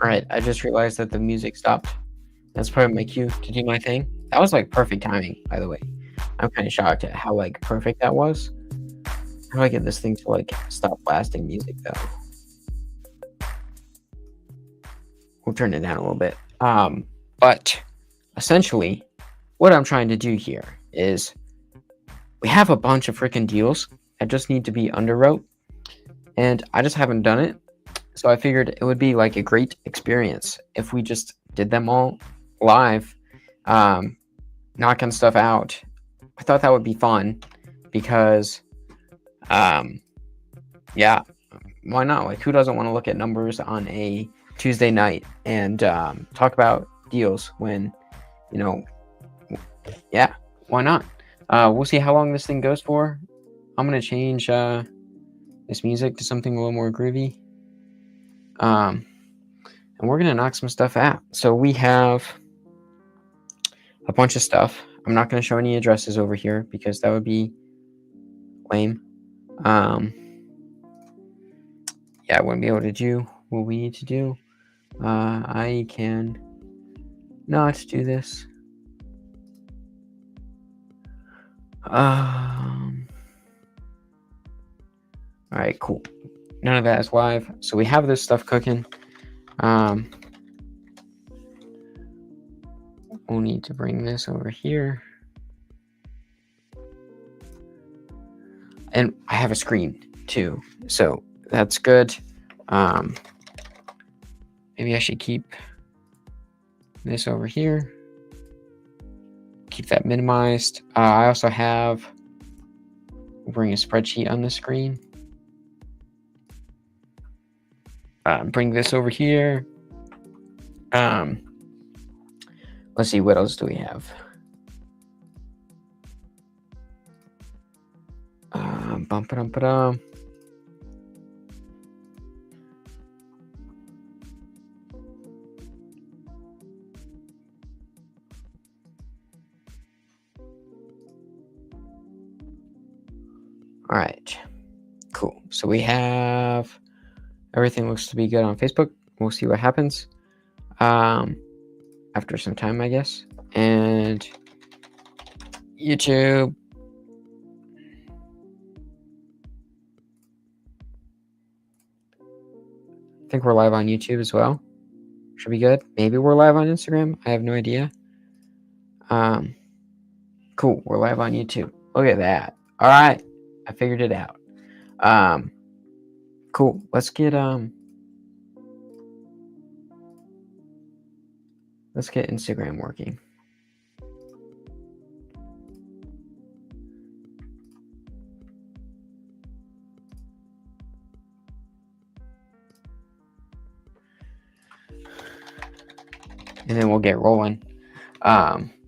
All right, I just realized that the music stopped. That's probably my cue to do my thing. That was like perfect timing, by the way. I'm kind of shocked at how like perfect that was. How do I get this thing to like stop blasting music though? We'll turn it down a little bit. But essentially, what I'm trying to do here is we have a bunch of freaking deals that just need to be underwrote, and I just haven't done it. So I figured it would be like a great experience if we just did them all live, knocking stuff out. I thought that would be fun because, yeah, why not? Like, who doesn't want to look at numbers on a Tuesday night and talk about deals when, you know, yeah, why not? We'll see how long this thing goes for. I'm going to change this music to something a little more groovy. And we're going to knock some stuff out. So we have a bunch of stuff. I'm not going to show any addresses over here because that would be lame. Yeah, I wouldn't be able to do what we need to do. I can not do this. All right, cool. None of that is live. So we have this stuff cooking. We'll need to bring this over here. And I have a screen too, so that's good. Maybe I should keep this over here. Keep that minimized. I also have, we'll bring a spreadsheet on the screen. Bring this over here. Let's see, what else do we have? Bum-ba-dum-ba-dum. All right, cool. So we have, everything looks to be good on Facebook. We'll see what happens after some time, I guess. And YouTube. I think we're live on YouTube as well. Should be good. Maybe we're live on Instagram. I have no idea. Cool. We're live on YouTube. Look at that. All right. I figured it out. Cool. Let's get Instagram working. And then we'll get rolling.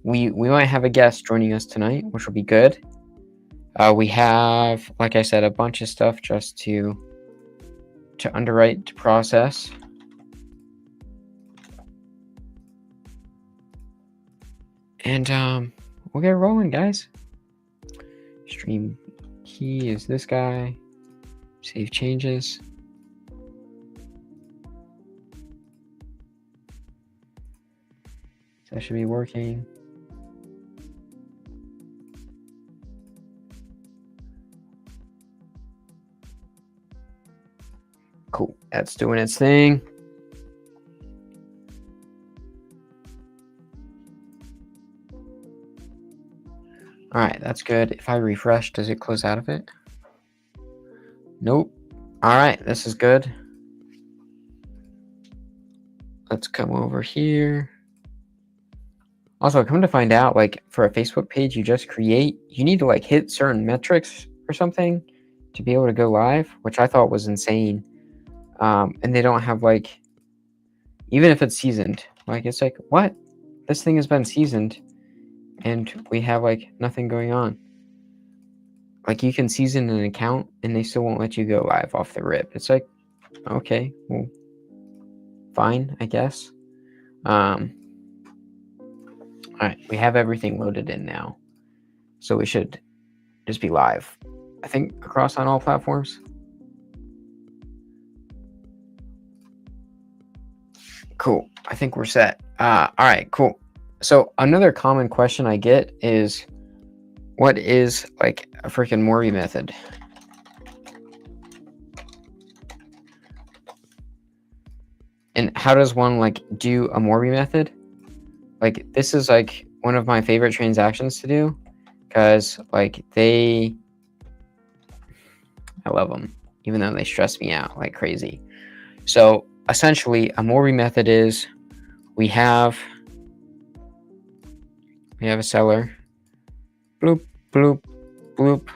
We might have a guest joining us tonight, which will be good. We have, like I said, a bunch of stuff just to underwrite, to process. And we'll get rolling, guys. Stream key is this guy. Save changes. That should be working. Cool. That's doing its thing. All right, that's good. If I refresh, does it close out of it? Nope. All right, this is good. Let's come over here. Also, come to find out, like for a Facebook page you just create, you need to like hit certain metrics or something to be able to go live, which I thought was insane. And they don't have like, even if it's seasoned, like it's like, what? This thing has been seasoned and we have like nothing going on. Like you can season an account and they still won't let you go live off the rip. It's like, okay, well, fine, I guess. All right, we have everything loaded in now. So we should just be live, I think, across on all platforms. Cool. I think we're set. All right, cool. So another common question I get is, what is like a freaking Morby method? And how does one like do a Morby method? Like this is like one of my favorite transactions to do because like I love them, even though they stress me out like crazy. So essentially a Morby method is we have a seller, bloop, bloop, bloop.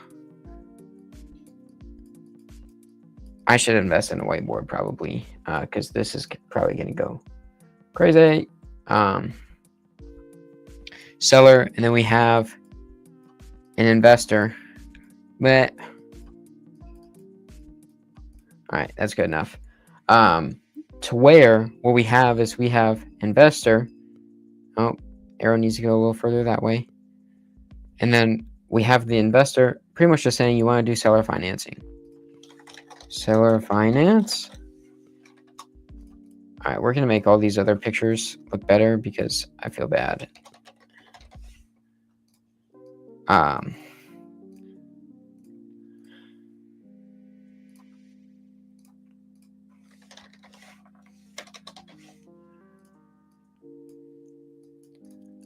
I should invest in a whiteboard probably because this is probably going to go crazy. Seller, and then we have an investor. But all right, that's good enough. To where what we have is we have investor. Oh, arrow needs to go a little further that way. And then we have the investor pretty much just saying you want to do seller financing. Seller finance. All right, we're going to make all these other pictures look better because I feel bad. All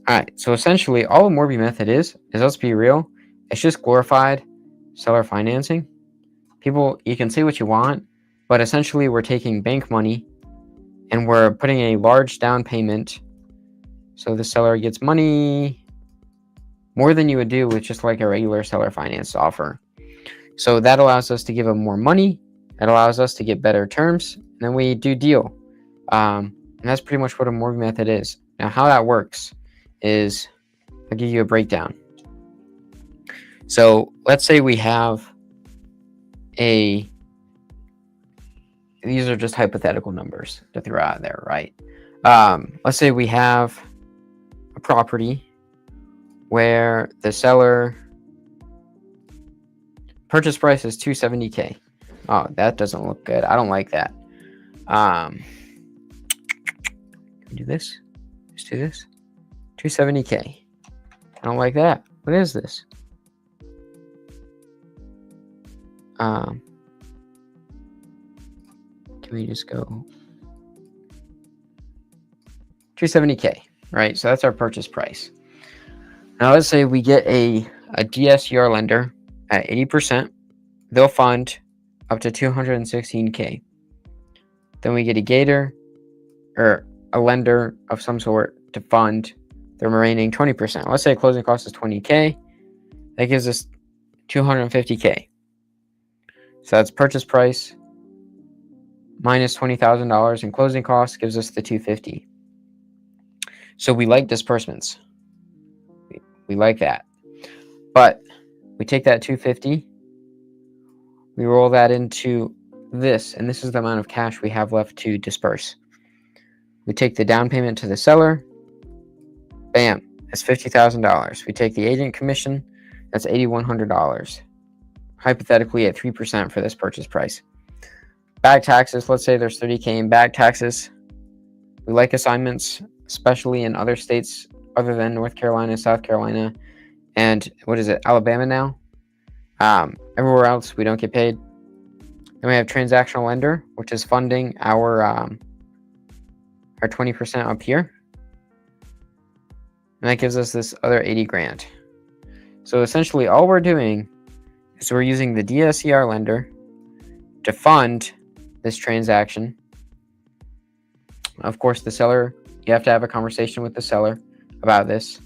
right, so essentially all a Morby method is let's be real, it's just glorified seller financing. People, you can say what you want, but essentially we're taking bank money and we're putting a large down payment. So the seller gets money more than you would do with just like a regular seller finance offer. So that allows us to give them more money. It allows us to get better terms. And then we do deal. And that's pretty much what a Morby method is. Now, how that works is I'll give you a breakdown. So let's say we have these are just hypothetical numbers to throw out there, right? Let's say we have a property where the seller purchase price is $270K. Oh, that doesn't look good. I don't like that. Can we do this? Just do this. 270K. I don't like that. What is this? Can we just go 270K, right? So that's our purchase price. Now let's say we get a DSCR lender at 80%. They'll fund up to 216K. Then we get a gator or a lender of some sort to fund the remaining 20%. Let's say closing cost is 20K. That gives us 250K. So that's purchase price minus $20,000 in closing costs gives us the 250. So we like disbursements. We like that. But we take that 250, we roll that into this, and this is the amount of cash we have left to disperse. We take the down payment to the seller. Bam, that's $50,000. We take the agent commission. That's $8,100. Hypothetically at 3% for this purchase price. Back taxes, let's say there's 30K in back taxes. We like assignments, especially in other states other than North Carolina, South Carolina, and what is it, Alabama now? Everywhere else, we don't get paid. Then we have transactional lender, which is funding our 20% up here. And that gives us this other 80 grand. So essentially all we're doing is we're using the DSCR lender to fund this transaction. Of course, the seller, you have to have a conversation with the seller about this,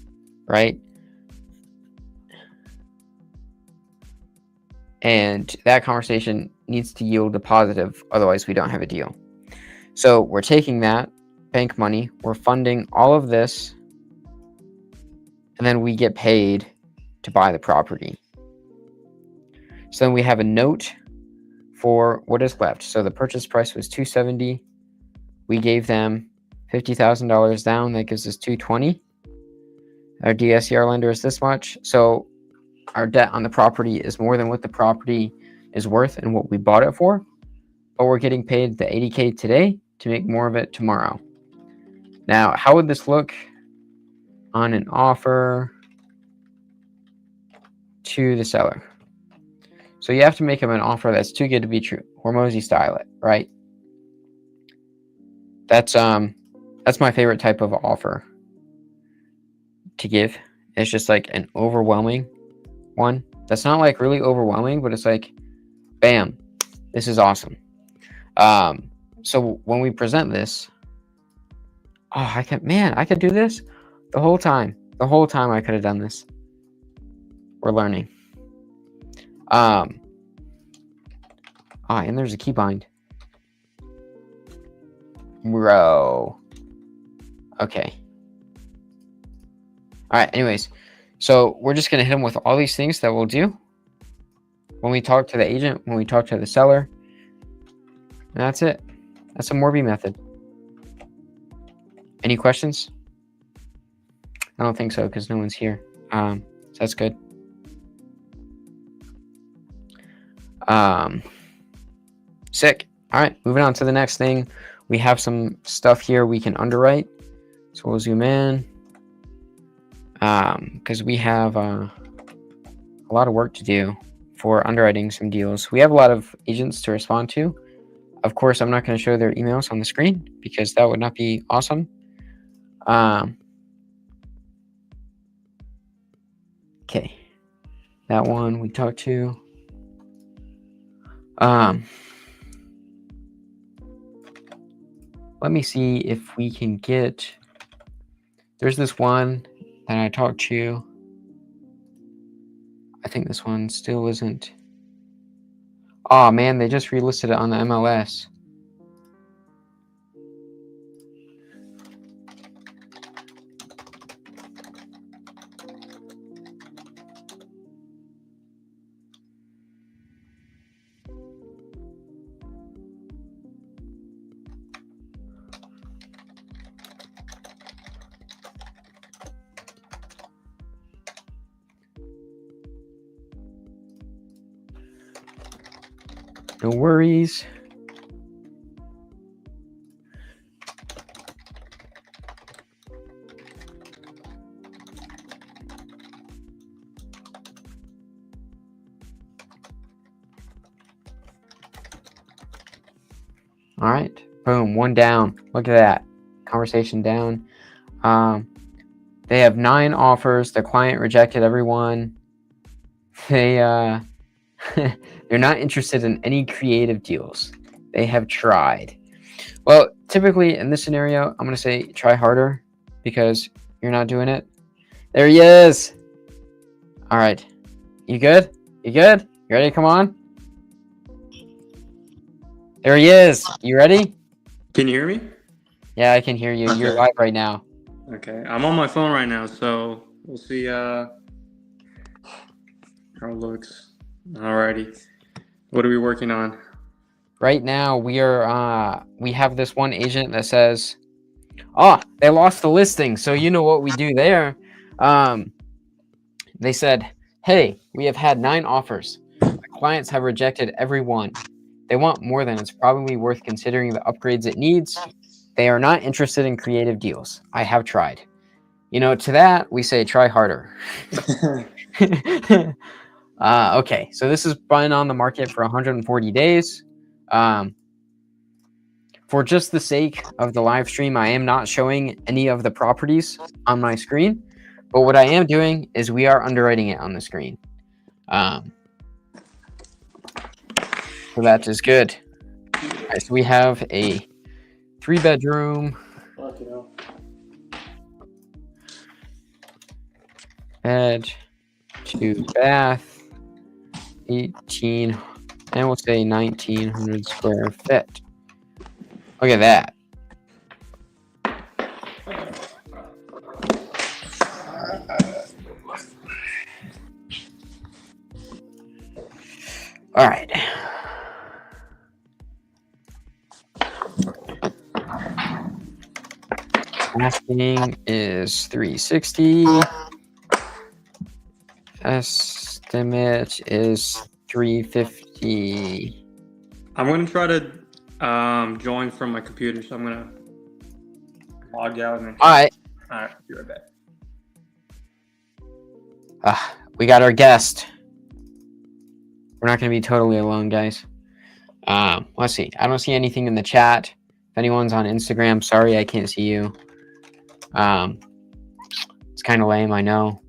right? And that conversation needs to yield a positive, otherwise we don't have a deal. So we're taking that bank money, we're funding all of this, and then we get paid to buy the property. So then we have a note for what is left. So the purchase price was $270. We gave them $50,000 down. That gives us $220. Our DSCR lender is this much. So our debt on the property is more than what the property is worth and what we bought it for. But we're getting paid the $80K today to make more of it tomorrow. Now, how would this look on an offer to the seller? So you have to make him an offer that's too good to be true. Hormozy style it, right? That's my favorite type of offer to give. It's just like an overwhelming one. That's not like really overwhelming, but it's like, bam, this is awesome. So when we present this, I could do this the whole time. The whole time I could have done this. We're learning. And there's a key bind. Bro. Okay. All right, anyways. So we're just going to hit them with all these things that we'll do when we talk to the agent, when we talk to the seller. And that's it. That's a Morby method. Any questions? I don't think so because no one's here. So that's good. Sick. All right, moving on to the next thing. We have some stuff here we can underwrite. So we'll zoom in. Because we have a lot of work to do for underwriting some deals. We have a lot of agents to respond to. Of course, I'm not going to show their emails on the screen because that would not be awesome. Okay. That one we talked to. Let me see if we can get... There's this one that I talked to. I think this one still isn't... Oh, man, they just relisted it on the MLS. No worries. All right. Boom. One down. Look at that. Conversation down. They have 9 offers. The client rejected everyone. They're not interested in any creative deals. They have tried. Well, typically in this scenario, I'm going to say try harder because you're not doing it. There he is. All right. You good? You good? You ready? Come on. There he is. You ready? Can you hear me? Yeah, I can hear you. Okay. You're live right now. Okay. I'm on my phone right now, so we'll see how it looks. Alrighty. What are we working on? Right now, we have this one agent that says, they lost the listing. So you know what we do there. They said, hey, we have had 9 offers. My clients have rejected every one. They want more than it's probably worth considering the upgrades it needs. They are not interested in creative deals. I have tried. To that, we say try harder. Okay, so this has been on the market for 140 days. For just the sake of the live stream, I am not showing any of the properties on my screen, But what I am doing is we are underwriting it on the screen. So that is good. All right, so we have a 3-bedroom, bed, 2 bath, 18, and we'll say 1,900 square feet. Look at that. All right. Asking is 360. Estimate is 350. I'm gonna try to join from my computer, so I'm gonna log out and then. All right. Be right back. We got our guest. We're not going to be totally alone, guys. Let's see. I don't see anything in the chat. If anyone's on Instagram, sorry I can't see you. It's kind of lame, I know.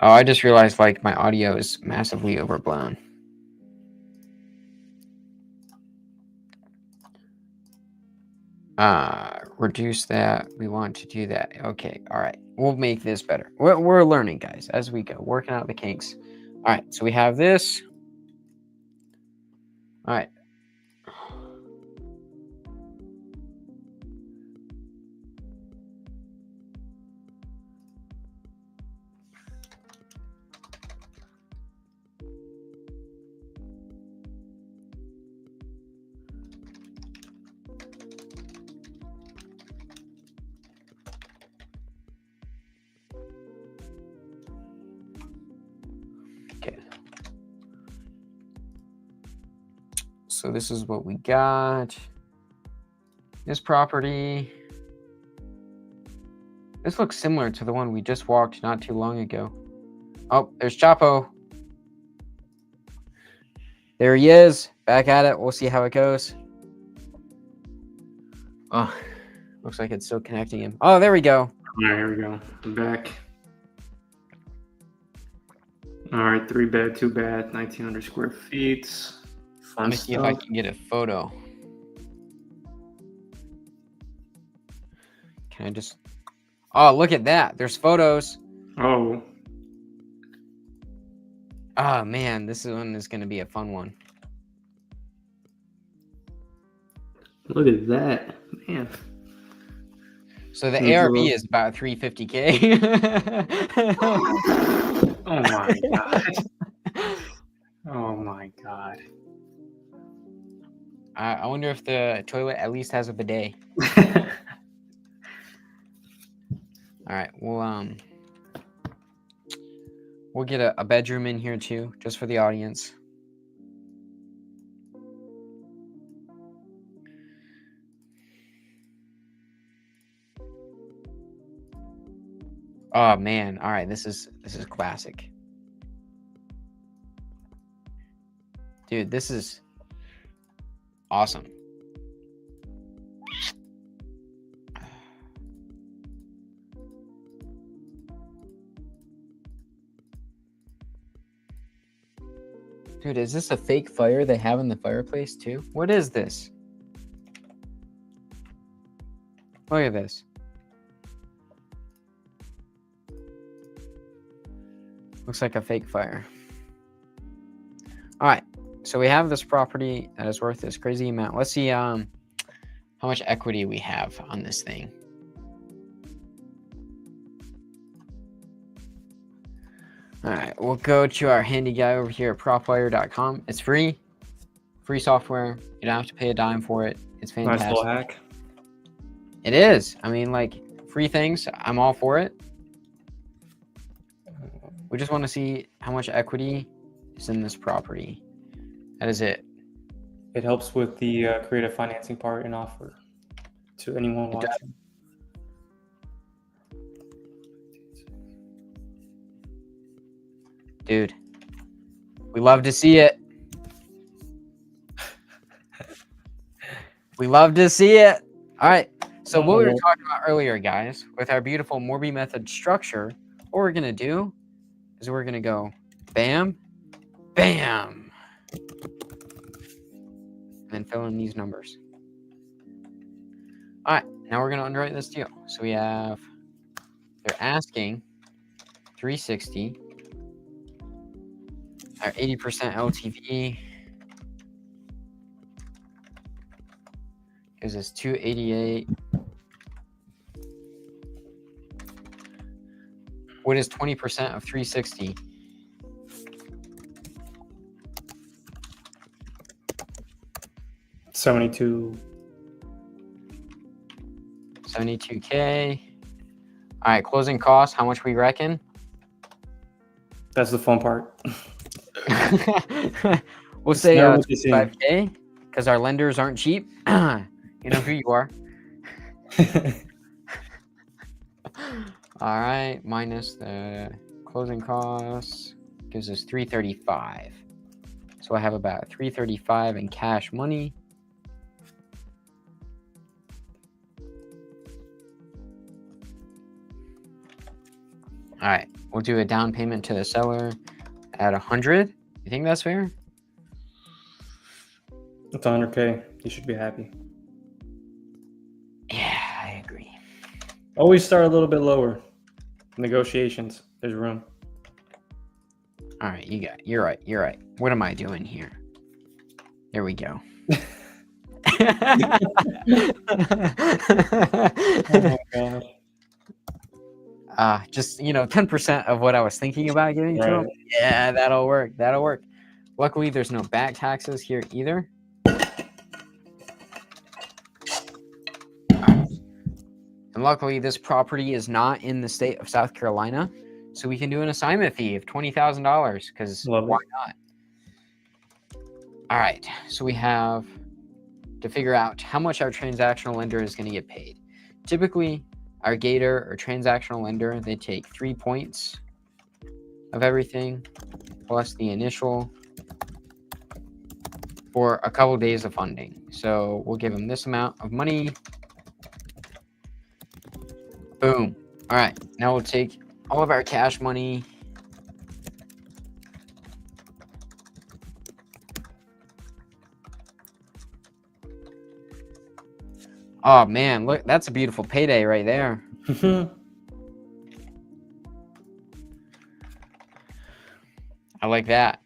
Oh, I just realized like my audio is massively overblown. Reduce that. We want to do that. Okay. All right. We'll make this better. We're learning, guys, as we go, working out the kinks. All right. So we have this. All right. Okay. So this is what we got. This property. This looks similar to the one we just walked not too long ago. Oh, there's Chapo. There he is. Back at it. We'll see how it goes. Oh, looks like it's still connecting him. Oh, there we go. All right, here we go. I'm back. All right, 3-bed, 2-bath, 1,900 square feet. Fun Let me see if I can get a photo. Can I just... Oh, look at that. There's photos. Oh. Oh, man. This one is going to be a fun one. Look at that. Man. So the ARV is about 350K. Oh, my God. Oh, my God. I wonder if the toilet at least has a bidet. All right, we'll get a bedroom in here too, just for the audience. Oh man, all right, this is classic. Dude, this is awesome. Dude, is this a fake fire they have in the fireplace too? What is this? Look at this. Looks like a fake fire. All right, so we have this property that is worth this crazy amount. Let's see how much equity we have on this thing. All right, we'll go to our handy guy over here at propwire.com. It's free software. You don't have to pay a dime for it. It's fantastic. Nice little hack. It is. I mean, like, free things, I'm all for it. We just want to see how much equity is in this property. That is it. It helps with the creative financing part and offer to anyone watching. Dude, we love to see it. We love to see it. All right. So what we were Oh. talking about earlier, guys, with our beautiful Morby method structure, what we're gonna do is we're gonna go bam, bam, and then fill in these numbers. All right. Now we're gonna underwrite this deal. So we have they're asking 360. Our 80% LTV gives us 288. What is 20% of 360? $72. 72K. All right, closing costs, how much we reckon? That's the fun part. We'll say never what they say. 5K because our lenders aren't cheap. You know who you are. All right, minus the closing costs gives us 335. So I have about 335 in cash money. All right, we'll do a down payment to the seller at 100. You think that's fair? It's 100K. You should be happy. Yeah, I agree. Always start a little bit lower. Negotiations. There's room. All right, you're right. You're right. What am I doing here? There we go. Oh my god. Just 10% of what I was thinking about giving to him. Yeah, that'll work. That'll work. Luckily, there's no back taxes here either. And luckily, this property is not in the state of South Carolina, so we can do an assignment fee of $20,000 because why not? All right, so we have to figure out how much our transactional lender is going to get paid. Typically, our Gator or transactional lender, they take 3 points of everything plus the initial for a couple days of funding. So we'll give them this amount of money. Boom. All right, now we'll take all of our cash money. Oh man, look, that's a beautiful payday right there. I like that.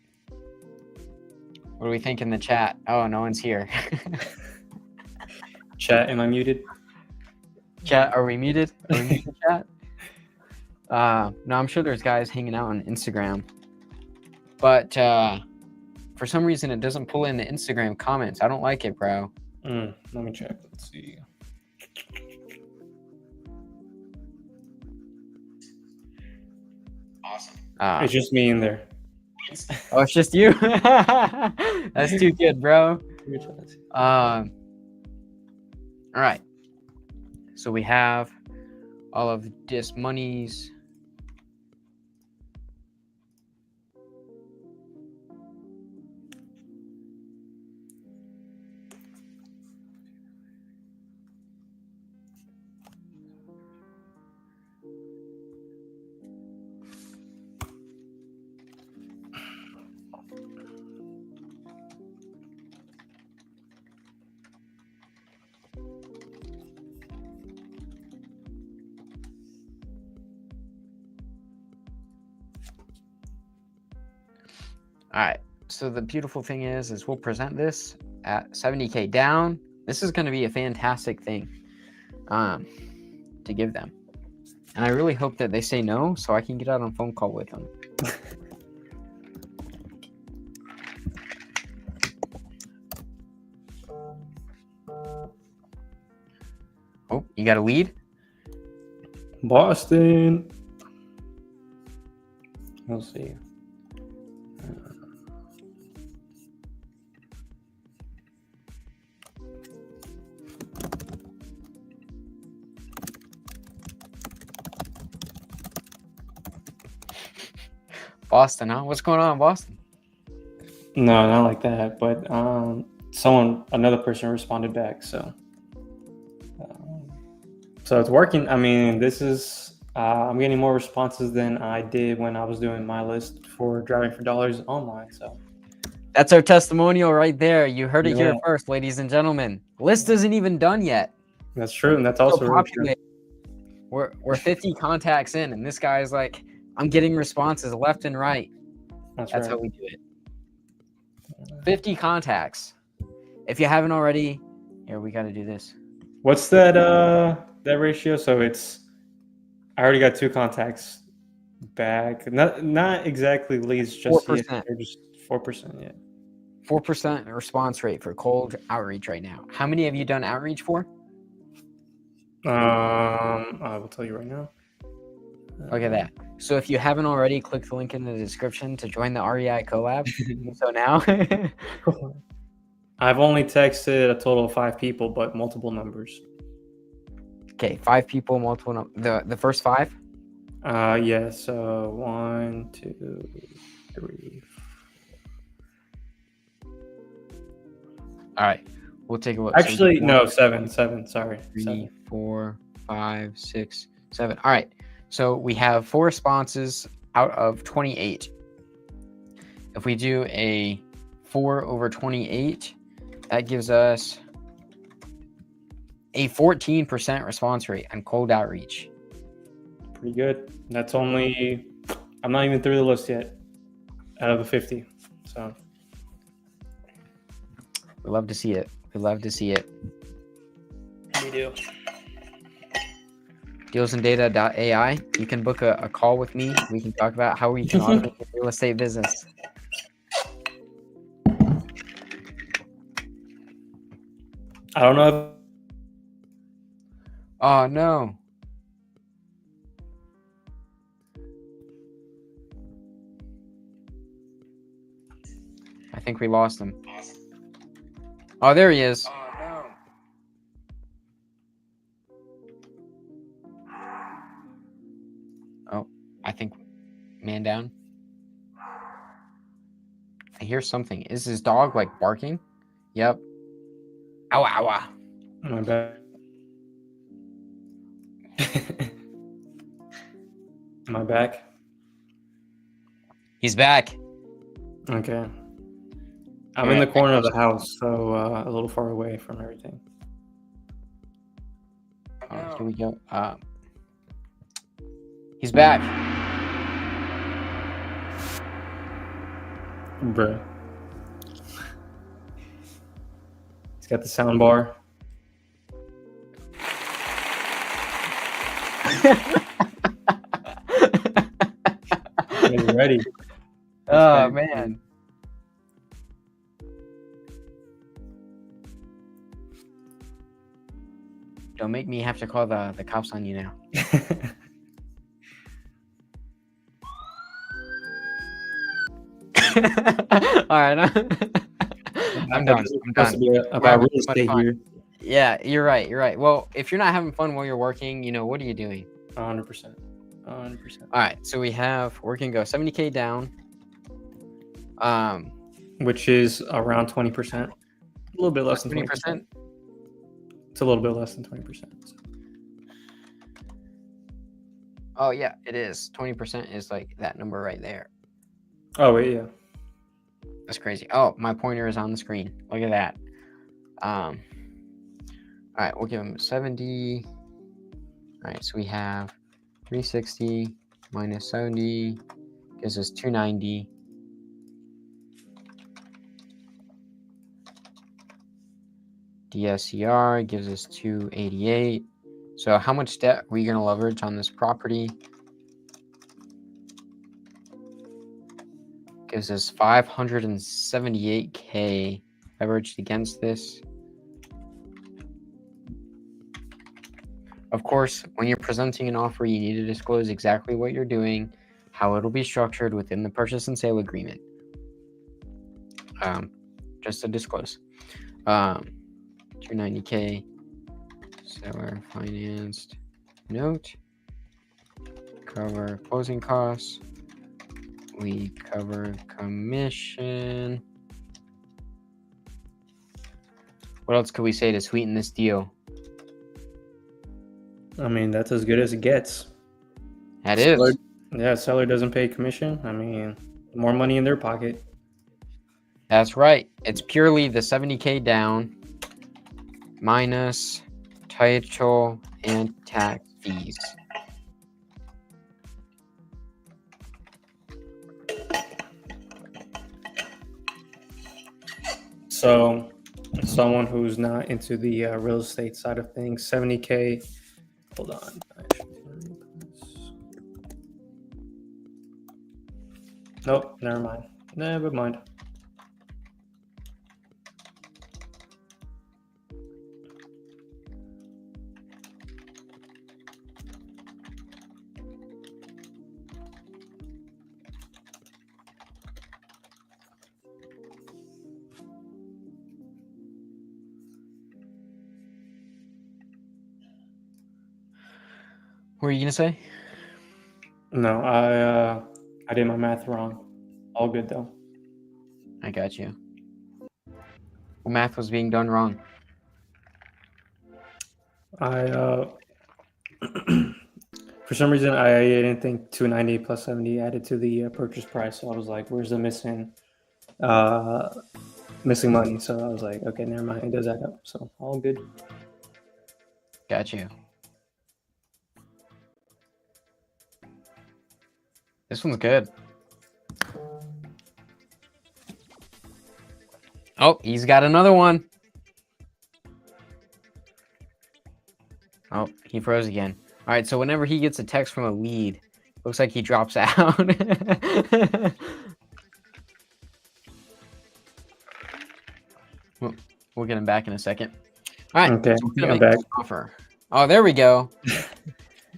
What do we think in the chat? Oh, no one's here. Chat, am I muted? Chat, are we muted? Are we muted, chat? No, I'm sure there's guys hanging out on Instagram. But for some reason, it doesn't pull in the Instagram comments. I don't like it, bro. Let me check. Let's see. Awesome. It's just me in there. Oh, it's just you? That's too good, bro. All right. So we have all of this monies. All right, so the beautiful thing is we'll present this at 70K down. This is going to be a fantastic thing to give them. And I really hope that they say no so I can get out on a phone call with them. Oh, you got a lead? Boston. We'll see. Boston, huh? What's going on in Boston? No, not like that. But another person responded back. So it's working. I mean, this is I'm getting more responses than I did when I was doing my list for driving for dollars online. So That's our testimonial right there. You heard it here yeah, first, ladies and gentlemen. List isn't even done yet. that's true, and that's So also really true. populated. We're 50 contacts in, and this guy's like, I'm getting responses left and right. That's right. how we do it. 50 contacts. If you haven't already, here, we got to do this. What's that ratio? So I already got 2 contacts back. Not exactly leads, just 4%. yet. They're just 4%. Yeah. 4% response rate for cold outreach right now. How many have you done outreach for? I will tell you right now. Look at that. So if you haven't already, click the link in the description to join the REI CoLab. So now, I've only texted a total of 5 people, but multiple numbers. okay, 5 people, multiple the first 5. Yeah. So 1, 2, 3. All right, we'll take a look. Actually, no, 7. Sorry, 3, 7. 4, 5, 6, 7. All right, so we have 4 responses out of 28. If we do a 4 over 28, that gives us a 14% response rate on cold outreach. Pretty good. That's only, I'm not even through the list yet out of the 50. So We love to see it. We love to see it. we do. DealsandData.ai. You can book a call with me. We can talk about how we can automate your real estate business. I don't know. Oh, no. I think we lost him. Oh, there he is. Oh, I think man down. I hear something. Is his dog like barking? Yep. Ow, ow, ow. My bad. Am I back? He's back. Okay. I'm in the corner of the house, so a little far away from everything. Oh, here we go. He's back. Bruh. He's got the sound bar. He's ready. Oh, man. Don't make me have to call the cops on you now. All right. I'm done. I'm done. About real estate here. Yeah, you're right. You're right. Well, if you're not having fun while you're working, what are you doing? 100%. 100%. All right. So we're going to go 70K down. Which is around 20%. A little bit less than 20%. It's a little bit less than 20%. Oh, yeah, it is. 20% is like that number right there. Oh, wait, yeah. That's crazy. Oh, my pointer is on the screen. Look at that. All right, we'll give him 70. All right, so we have 360 minus 70 gives us 290. DSCR gives us 288. So how much debt are we going to leverage on this property? Gives us 578K leveraged against this. Of course, when you're presenting an offer, you need to disclose exactly what you're doing, how it'll be structured within the purchase and sale agreement. Just to disclose. 290K seller financed note. Cover closing costs. We cover commission. What else could we say to sweeten this deal? I mean, that's as good as it gets. That Seller, is. yeah, seller doesn't pay commission. I mean, more money in their pocket. That's right. It's purely the 70K down minus title and tax fees. So, someone who's not into the real estate side of things, 70K. Hold on. Nope, never mind. Never mind. What were you gonna say? No, I did my math wrong. All good though. I got you. Well, math was being done wrong. I for some reason I didn't think 290 plus 70 added to the purchase price, so I was like, "Where's the missing money?" So I was like, "Okay, never mind. It does add up." So all good. Got you. This one's good. Oh, he's got another one. Oh, he froze again. All right, so whenever he gets a text from a lead, looks like he drops out. We'll get him back in a second. All right, Okay, so we're gonna I'm make back. this offer. Oh, there we go.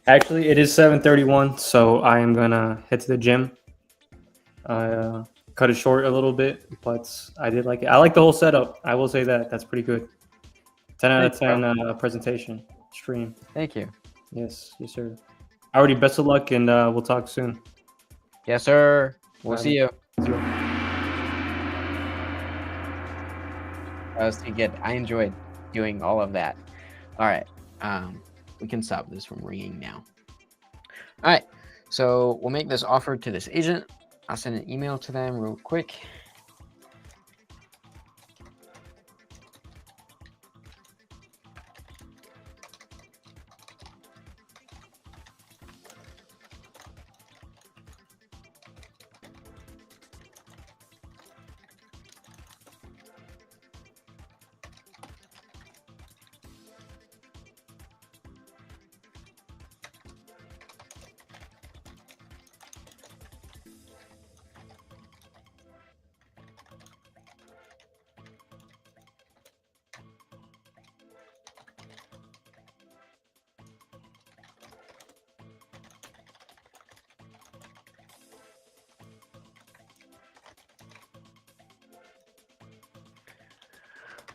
Actually, it is 7:31, so I am gonna head to the gym. I cut it short a little bit, but I did like it. I like the whole setup. I will say that that's pretty good. 10 out of Thanks, bro. 10 presentation stream. Thank you. Yes, sir. Already, best of luck, and we'll talk soon. Yes, sir. We'll Bye, see you. See you. That was good. I enjoyed doing all of that. All right. We can stop this from ringing now. All right. So we'll make this offer to this agent. I'll send an email to them real quick.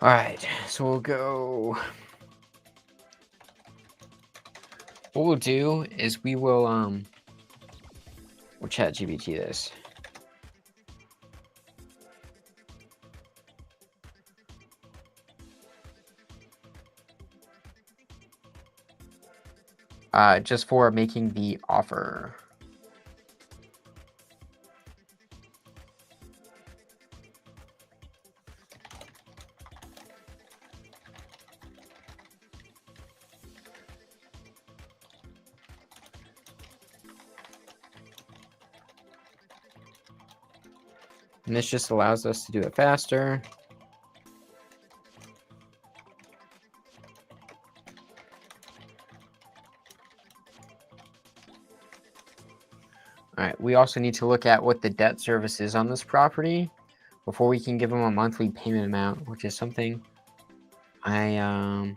All right, so we'll go. What we'll do is we'll chat GBT this. Just for making the offer. And this just allows us to do it faster. All right, we also need to look at what the debt service is on this property before we can give them a monthly payment amount, which is something I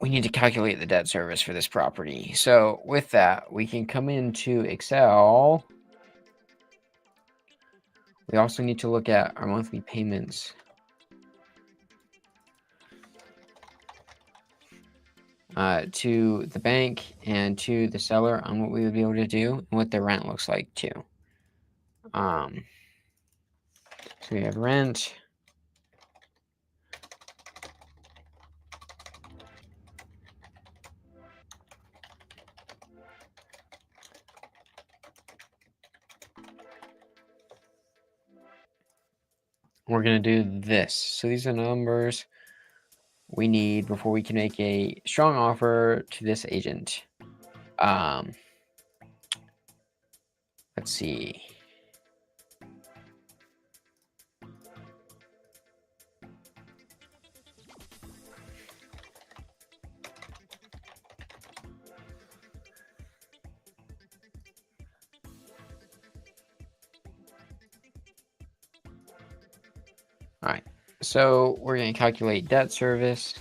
we need to calculate the debt service for this property. So with that, we can come into Excel. We also need to look at our monthly payments. to the bank and to the seller on what we would be able to do and what the rent looks like too. So we have rent. We're going to do this. So these are the numbers we need before we can make a strong offer to this agent. Let's see. All right. So we're going to calculate debt service.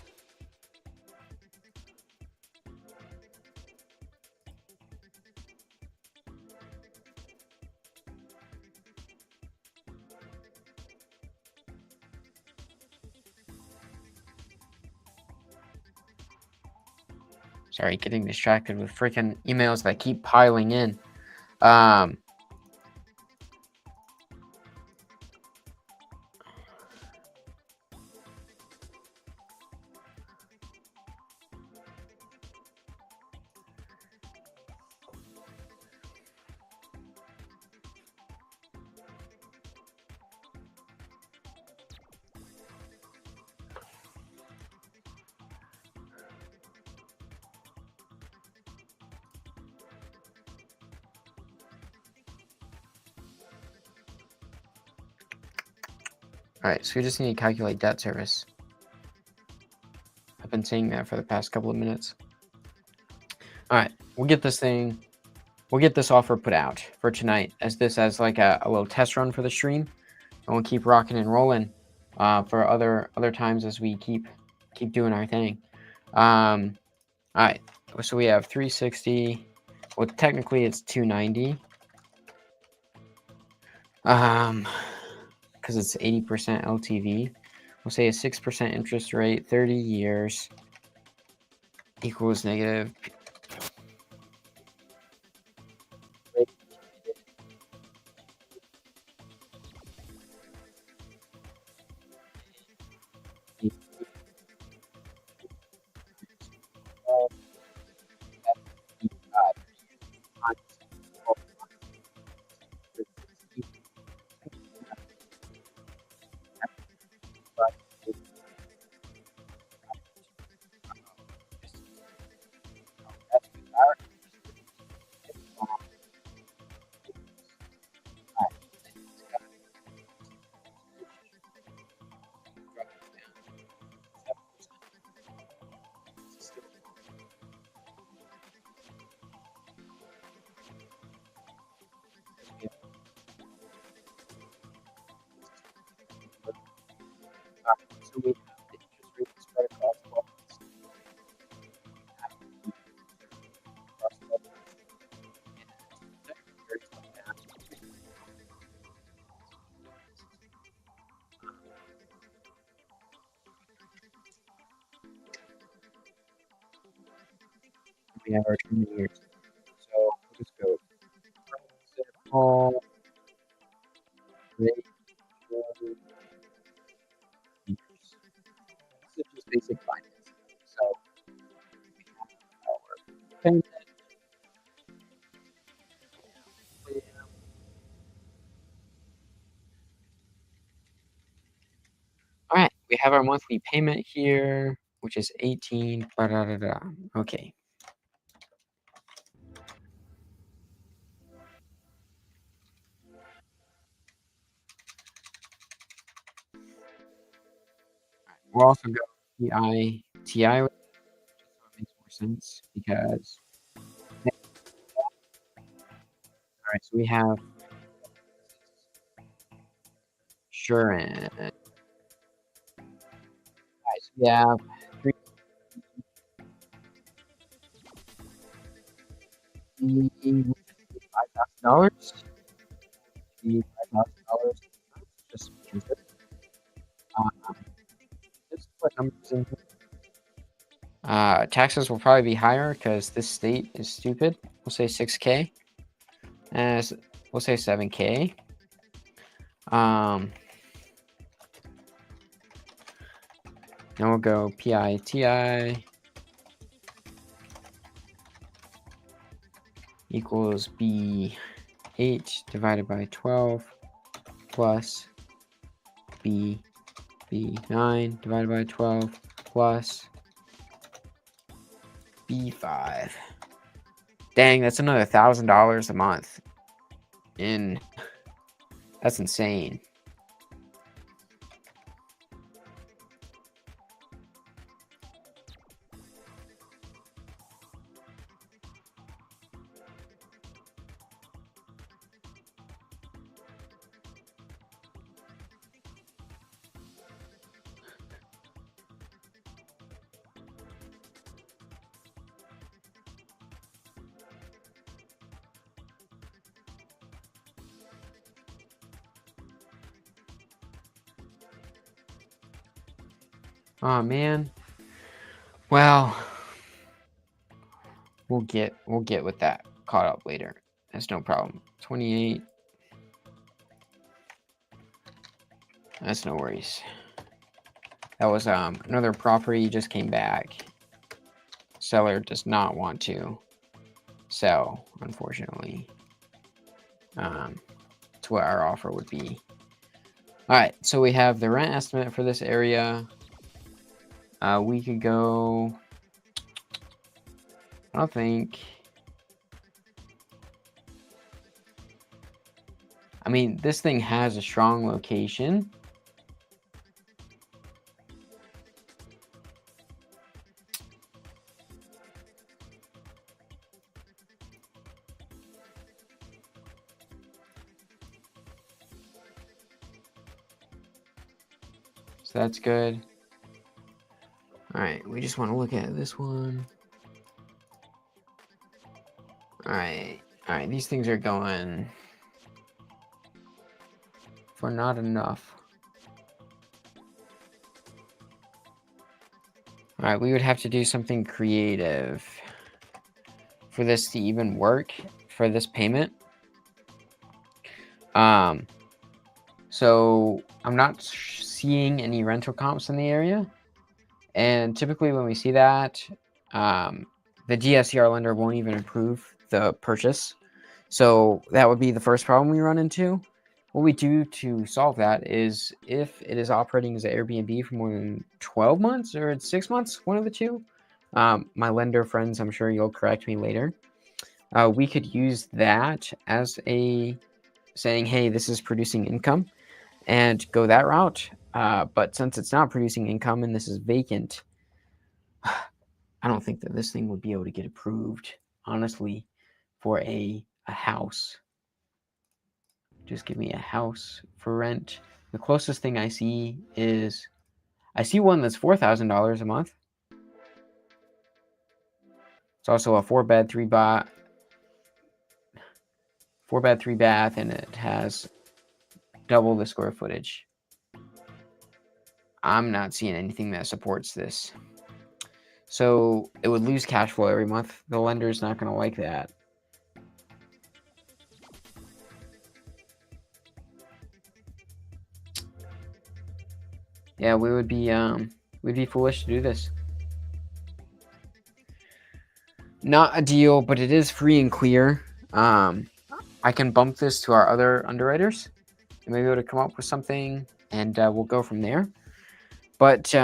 Sorry, getting distracted with freaking emails that keep piling in. All right, so we just need to calculate debt service. I've been saying that for the past couple of minutes. All right, we'll get this offer put out for tonight as like a little test run for the stream, and we'll keep rocking and rolling for other times as we keep doing our thing. All right, so we have 360. Well, technically it's 290. Because it's 80% LTV. We'll say a 6% interest rate, 30 years equals negative. So we have the interest rate spread across 12 months. We have our 20 years. So we'll just go all rate years. This is just basic finance. So we have our payment. All right, we have our monthly payment here, which is 18. Okay. We're also going TI, which makes more sense because. All right, so we have insurance. All right, so we have $5,000. $5,000. Just consider. Just put numbers in here. Taxes will probably be higher because this state is stupid. We'll say 6K. As we'll say 7K. Then we'll go PITI equals B8 divided by 12 plus B9 divided by 12 plus B5. Dang, that's another $1,000 a month. That's insane. Oh man. Well, we'll get with that caught up later. That's no problem. 28. That's no worries. That was another property just came back. Seller does not want to sell, unfortunately. To what our offer would be. All right, so we have the rent estimate for this area. We could go, I don't think, I mean, this thing has a strong location. So that's good. All right, we just want to look at this one. All right, these things are going for not enough. All right, we would have to do something creative for this to even work for this payment. So I'm not seeing any rental comps in the area. And typically when we see that, the DSCR lender won't even approve the purchase. So that would be the first problem we run into. What we do to solve that is if it is operating as an Airbnb for more than 12 months or 6 months, one of the two, my lender friends, I'm sure you'll correct me later. We could use that as a saying, hey, this is producing income and go that route. But since it's not producing income and this is vacant, I don't think that this thing would be able to get approved, honestly, for a house. Just give me a house for rent. The closest thing I see is, I see one that's $4,000 a month. It's also a 4-bed, 3-bath, and it has double the square footage. I'm not seeing anything that supports this. So it would lose cash flow every month. The lender's not going to like that. Yeah, we'd be foolish to do this. Not a deal, but it is free and clear. I can bump this to our other underwriters and maybe able to come up with something, and we'll go from there. But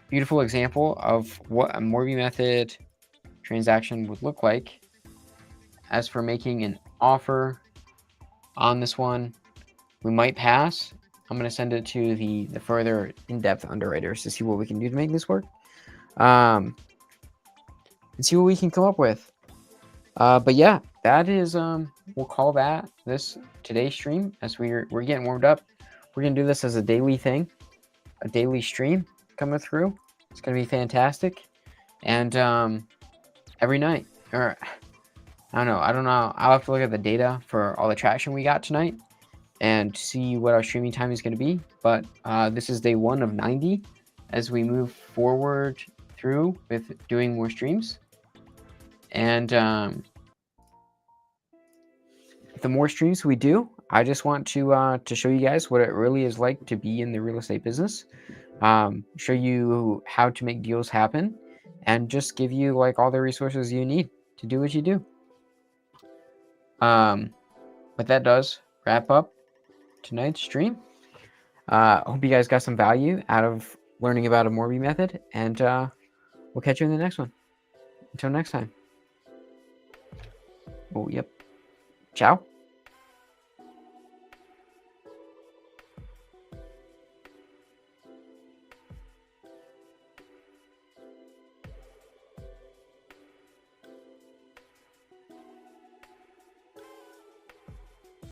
beautiful example of what a Morby method transaction would look like. As for making an offer on this one, we might pass. I'm going to send it to the further in-depth underwriters to see what we can do to make this work. And see what we can come up with. But yeah, that is, we'll call that today's stream, as we're getting warmed up. We're going to do this as a daily thing, a daily stream coming through. It's going to be fantastic. And every night, or I don't know. I'll have to look at the data for all the traction we got tonight and see what our streaming time is going to be. But this is day 1 of 90. as we move forward through with doing more streams. And the more streams we do, I just want to show you guys what it really is like to be in the real estate business. Show you how to make deals happen, and just give you like all the resources you need to do what you do. But that does wrap up tonight's stream. I hope you guys got some value out of learning about a Morby method, and we'll catch you in the next one. Until next time. Oh, yep. Ciao.